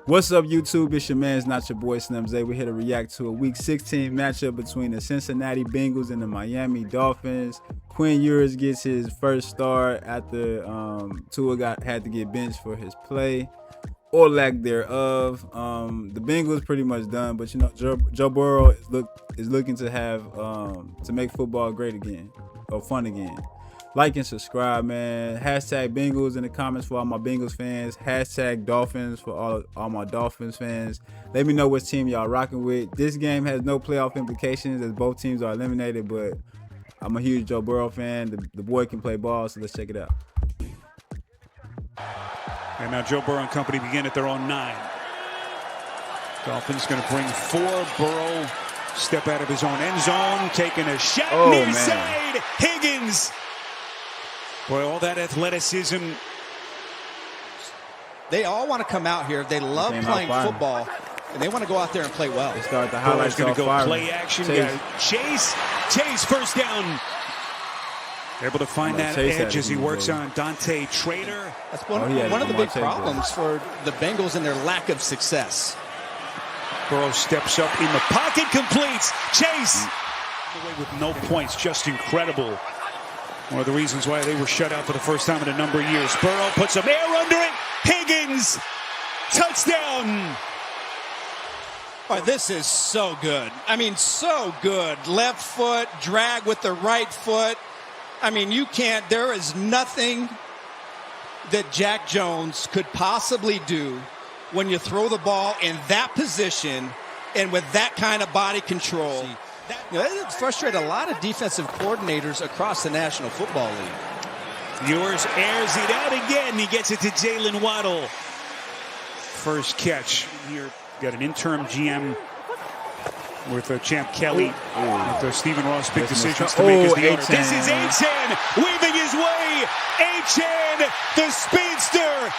What's up, YouTube? It's your man, it's not your boy Slim Zay. We're here to react to a Week 16 matchup between the Cincinnati Bengals and the Miami Dolphins. Quinn Ewers gets his first start after Tua had to get benched for his play, or lack thereof. The Bengals pretty much done, but you know Joe Burrow is looking to have to make football great again, or fun again. Like and subscribe, man. Hashtag Bengals in the comments for all my Bengals fans. Hashtag Dolphins for all my Dolphins fans. Let me know which team y'all rocking with. This game has no playoff implications as both teams are eliminated, but I'm a huge Joe Burrow fan. The boy can play ball, so let's check it out. And now Joe Burrow and company begin at their own 9. Dolphins going to bring 4. Burrow step out of his own end zone, taking a shot near side. Higgins. Boy, all that athleticism. They all want to come out here. They love playing football, and they want to go out there and play well. They start the highlights. Going to go play action. Chase first down. Able to find that edge as he works on Dante Trader. That's one of the big problems for the Bengals and their lack of success. Burrow steps up in the pocket, completes. Chase away with no points, just incredible. One of the reasons why they were shut out for the first time in a number of years. Burrow puts some air under it. Higgins, touchdown. Oh, this is so good. I mean, so good. Left foot, drag with the right foot. I mean, there is nothing that Jack Jones could possibly do when you throw the ball in that position and with that kind of body control. That frustrated a lot of defensive coordinators across the National Football League. Ewers airs it out again. He gets it to Jalen Waddle. First catch. Here, got an interim GM with Champ Kelly. With Stephen Ross, big decisions to make as the owner. This is Achane weaving his way. Achane, the speedster,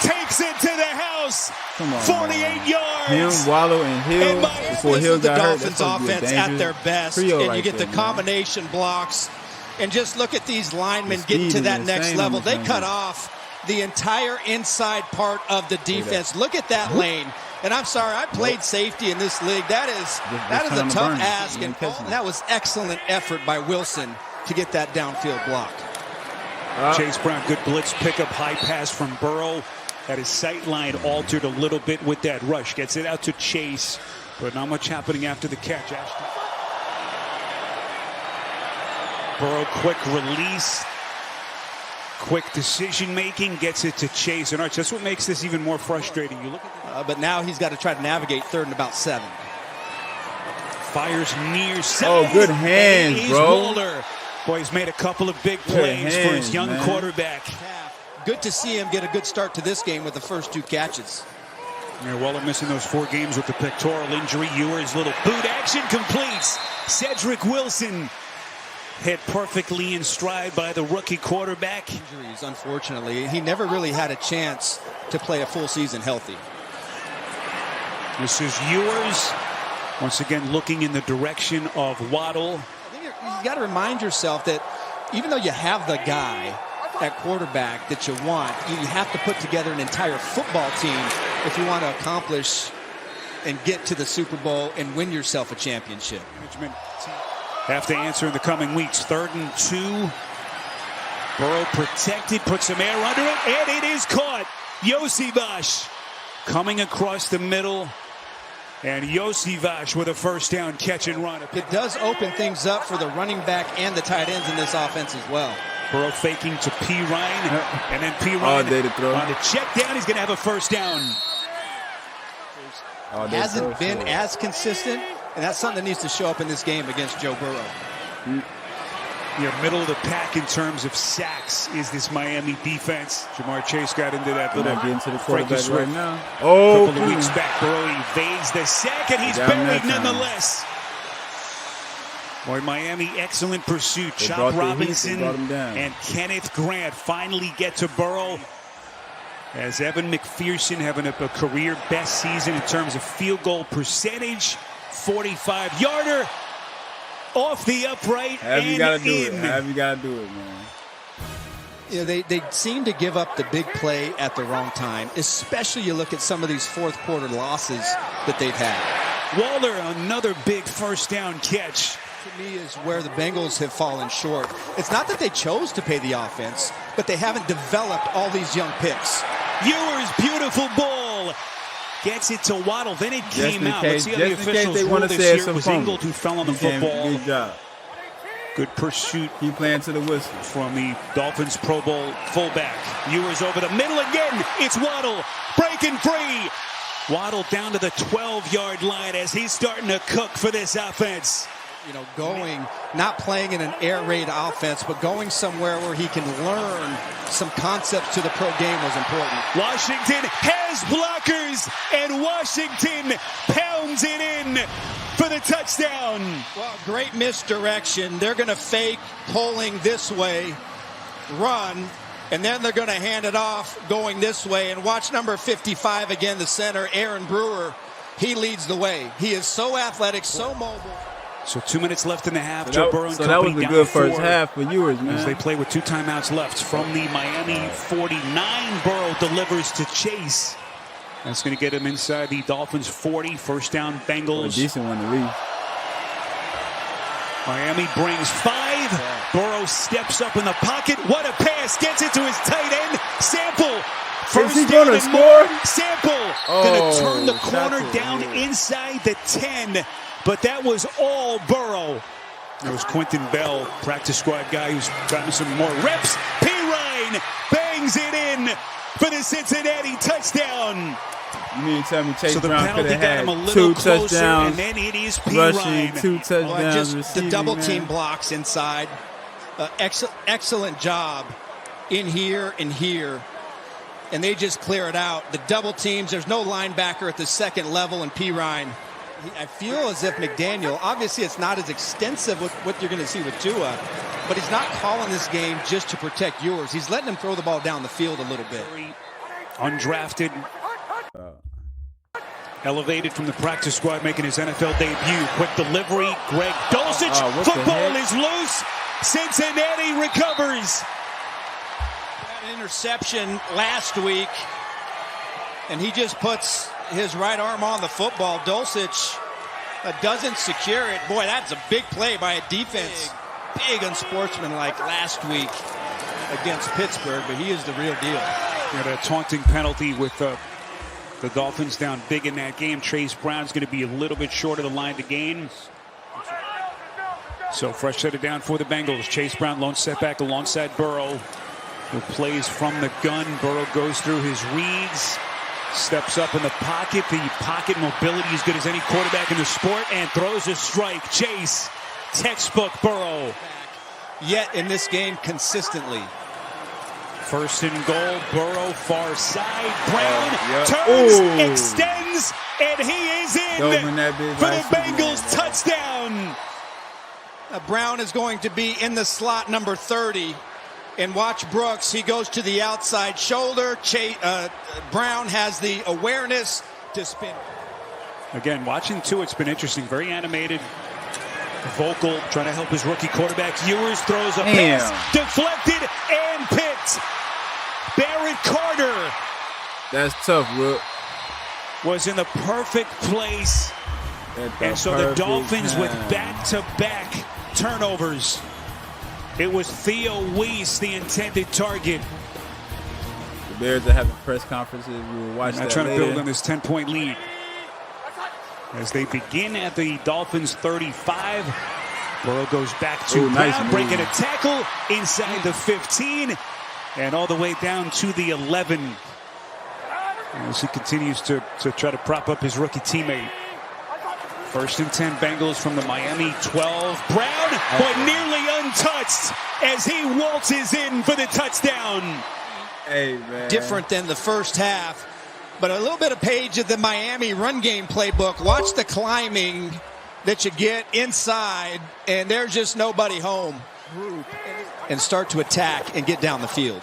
takes it to the house. 48 yards. Him, Waddle, and Hill. Before Hill got hurt, the Dolphins offense at their best, and you get the combination blocks. And just look at these linemen getting to that next level. They cut off the entire inside part of the defense. Look at that lane. And I'm sorry, I played safety in this league. That is a tough ask, and that was excellent effort by Wilson to get that downfield block. Chase Brown, good blitz pickup, high pass from Burrow. Had his sight line altered a little bit with that rush. Gets it out to Chase, but not much happening after the catch. Burrow, quick release, quick decision making, gets it to Chase and Arch. That's what makes this even more frustrating. You look at but now he's got to try to navigate 3rd and about 7. Fires near side. Oh, good hands, bro. Walter. Boy, he's made a couple of big plays for his young quarterback. Good to see him get a good start to this game with the first 2 catches. Waller missing those 4 games with the pectoral injury. Ewers, little boot action completes. Cedric Wilson hit perfectly in stride by the rookie quarterback. Injuries, unfortunately. He never really had a chance to play a full season healthy. This is Ewers, once again looking in the direction of Waddle. I think you got to remind yourself that even though you have the guy at quarterback that you want, you have to put together an entire football team if you want to accomplish and get to the Super Bowl and win yourself a championship. Have to answer in the coming weeks. 3rd and 2. Burrow protected, put some air under it, and it is caught. Yosivash coming across the middle, and Yosivash with a first down catch and run. It does open things up for the running back and the tight ends in this offense as well. Burrow faking to P. Ryan, and then P. Ryan on the check down. He's going to have a first down. Hasn't been as consistent, and that's something that needs to show up in this game against Joe Burrow. Middle of the pack in terms of sacks is this Miami defense. Jamar Chase got into that little into the quarterback right now. A couple of weeks back, Burrow evades the sack, and he's buried nonetheless. Boy, Miami, excellent pursuit. Chop Robinson and Kenneth Grant finally get to Burrow. As Evan McPherson having a career best season in terms of field goal percentage. 45-yarder off the upright. However you gotta do it, man. You know, they seem to give up the big play at the wrong time, especially you look at some of these fourth quarter losses that they've had. Waller, another big first down catch. To me is where the Bengals have fallen short. It's not that they chose to pay the offense, but they haven't developed all these young picks. Ewers, beautiful ball. Gets it to Waddle, then it came out. Let's see how the officials rule this here. It was Ingold who fell on the football. Good job. Good pursuit. Keep playing to the whistle. From the Dolphins Pro Bowl fullback. Ewers over the middle again. It's Waddle breaking free. Waddle down to the 12-yard line as he's starting to cook for this offense. You know, not playing in an air raid offense, but going somewhere where he can learn some concepts to the pro game was important. Washington has blockers, and Washington pounds it in for the touchdown. Well, great misdirection. They're going to fake pulling this way, run, and then they're going to hand it off going this way. And watch number 55 again, the center, Aaron Brewer. He leads the way. He is so athletic, so mobile. So 2 minutes left in the half. Joe Burrow and so company that was a down good 4 first half for Ewers, man. as they play with 2 timeouts left. From the Miami 49, Burrow delivers to Chase. That's going to get him inside the Dolphins 40. First down, Bengals. A decent one to leave. Miami brings 5. Burrow steps up in the pocket. What a pass. Gets it to his tight end. Sample. Is he going to score? Sample. Going to turn the corner down inside the 10. But that was all Burrow. There was Quentin Bell, practice squad guy who's gotten some more reps. Pirine bangs it in for the Cincinnati touchdown. You mean to tell me Chase So the Brown penalty could got have him a had little 2 closer, touchdowns, and then it is rushing, Pirine. 2 touchdowns, Just receiving, the double man. team blocks inside. Excellent job in here and here. And they just clear it out. The double teams, there's no linebacker at the second level, and Pirine. I feel as if McDaniel, obviously it's not as extensive with what you're going to see with Tua, but he's not calling this game just to protect Ewers. He's letting him throw the ball down the field a little bit. Undrafted. Elevated from the practice squad, making his NFL debut. Quick delivery. Greg Dulcich. Football is loose. Cincinnati recovers. An interception last week, and he just puts his right arm on the football. Dulcich doesn't secure it. Boy, that's a big play by a defense. Big unsportsmanlike last week against Pittsburgh, but he is the real deal. Got a taunting penalty with the Dolphins down big in that game. Chase Brown's going to be a little bit short of the line to gain. So fresh set it down for the Bengals. Chase Brown, lone setback alongside Burrow, who plays from the gun. Burrow goes through his reads. Steps up in the pocket. The pocket mobility as good as any quarterback in the sport, and throws a strike. Chase, textbook Burrow. Yet in this game consistently. First and goal, Burrow far side. Brown Ooh. extends, and he is in for the Bengals touchdown. Brown is going to be in the slot number 30. And watch Brooks. He goes to the outside shoulder. Brown has the awareness to spin. Again, watching too, it's been interesting. Very animated, vocal, trying to help his rookie quarterback. Ewers throws a pass, deflected and picked. Barrett Carter. That's tough, Rook. Was in the perfect place. And so the Dolphins with back-to-back turnovers. It was Theo Weiss, the intended target. The Bears are having press conferences. We will watch that trying later. to build on this 10-point lead. As they begin at the Dolphins 35. Burrow goes back to Brown, breaking a tackle inside the 15. And all the way down to the 11. As he continues to try to prop up his rookie teammate. First and 10 Bengals from the Miami 12. Brown, but nearly untouched as he waltzes in for the touchdown. Hey, man. Different than the first half, but a little bit of page of the Miami run game playbook. Watch the climbing that you get inside, and there's just nobody home. And start to attack and get down the field.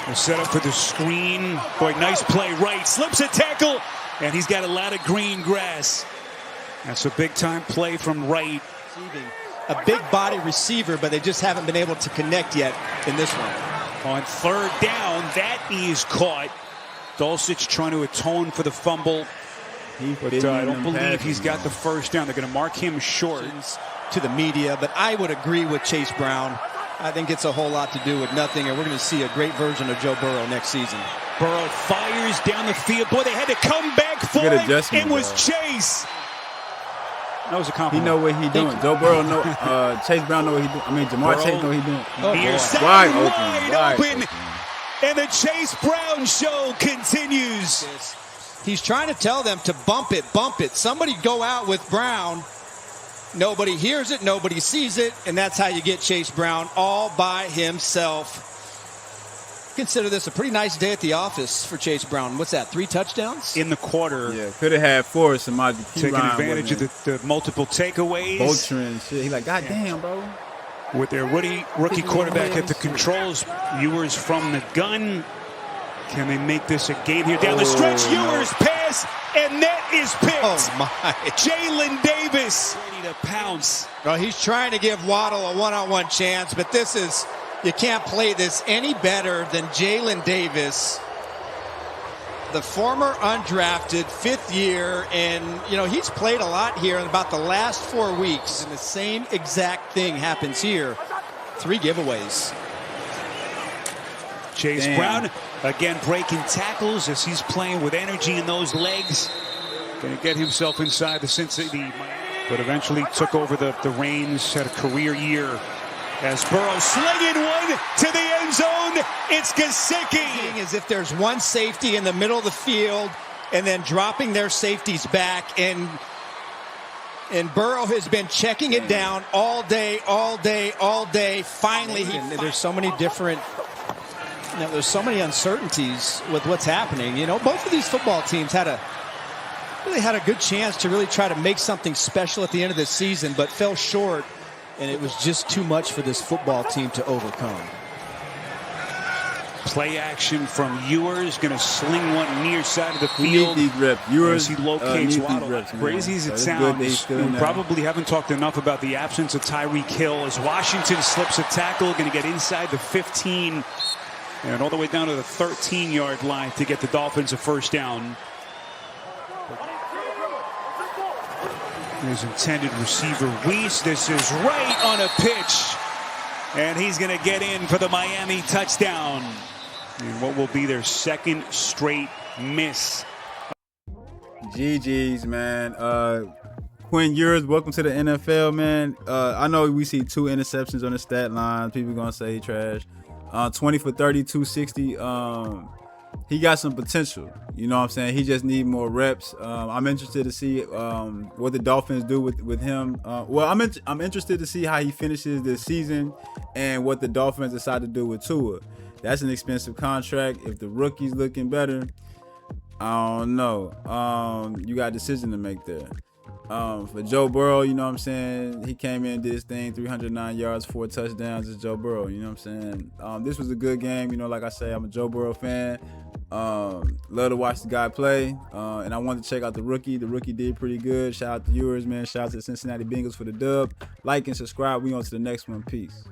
We'll set up for the screen. Boy, nice play right. Slips a tackle. And he's got a lot of green grass. That's a big-time play from Wright. a big body receiver, but they just haven't been able to connect yet in this one. On third down, that is caught. Dulcich trying to atone for the fumble. But I don't believe he's got the first down. They're going to mark him short. To the media, but I would agree with Chase Brown. I think it's a whole lot to do with nothing, and we're going to see a great version of Joe Burrow next season. Burrow fires down the field. Boy, they had to come back for it. It was Chase. That was a compliment. He know what he doing. Joe Burrow know. Chase Brown know what he doing. I mean, Jamar Chase know what he doing. Wide open. And the Chase Brown show continues. He's trying to tell them to bump it, bump it. Somebody go out with Brown. Nobody hears it, nobody sees it, and that's how you get Chase Brown all by himself. Consider this a pretty nice day at the office for Chase Brown. What's that, 3 touchdowns? In the quarter. Yeah, could have had 4. Somebody taking advantage of the multiple takeaways. Vulture and shit. He like, God damn, bro. With their rookie quarterback at the controls, Ewers from the gun. Can they make this a game here? Down the stretch, Ewers pass, and that is picked. Oh, my. Jalen Davis ready to pounce. Well, he's trying to give Waddle a one-on-one chance, but this is, you can't play this any better than Jalen Davis, the former undrafted 5th year, and, you know, he's played a lot here in about the last 4 weeks, and the same exact thing happens here. 3 giveaways. Chase Brown again breaking tackles as he's playing with energy in those legs. Going to get himself inside the Cincinnati, but eventually took over the reins, had a career year as Burrow slinging one to the end zone. It's Gesicki. As if there's one safety in the middle of the field and then dropping their safeties back, and Burrow has been checking it down all day. Finally, there's so many different. There's so many uncertainties with what's happening. You know, both of these football teams really had a good chance to really try to make something special at the end of this season, but fell short, and it was just too much for this football team to overcome. Play action from Ewers, going to sling one near side of the field. These reps. Ewers, he locates Waddle. Reps, crazy as it sounds, we probably haven't talked enough about the absence of Tyreek Hill as Washington slips a tackle, going to get inside the 15 and all the way down to the 13-yard line to get the Dolphins a first down. His intended receiver, Weiss. This is right on a pitch. And he's going to get in for the Miami touchdown. And what will be their second straight miss. GG's, man. Quinn Ewers, welcome to the NFL, man. I know we see 2 interceptions on the stat line. People going to say he trash. 20 for 30, 260. He got some potential. You know what I'm saying? He just need more reps. I'm interested to see what the Dolphins do with him. I'm interested to see how he finishes this season and what the Dolphins decide to do with Tua. That's an expensive contract. If the rookie's looking better, I don't know. You got a decision to make there. For Joe Burrow, you know what I'm saying? He came in, did his thing, 309 yards, 4 touchdowns. It's Joe Burrow, you know what I'm saying? This was a good game. You know, like I say, I'm a Joe Burrow fan. Love to watch the guy play. And I wanted to check out the rookie. The rookie did pretty good. Shout out to Ewers, man. Shout out to the Cincinnati Bengals for the dub. Like and subscribe. We on to the next one. Peace.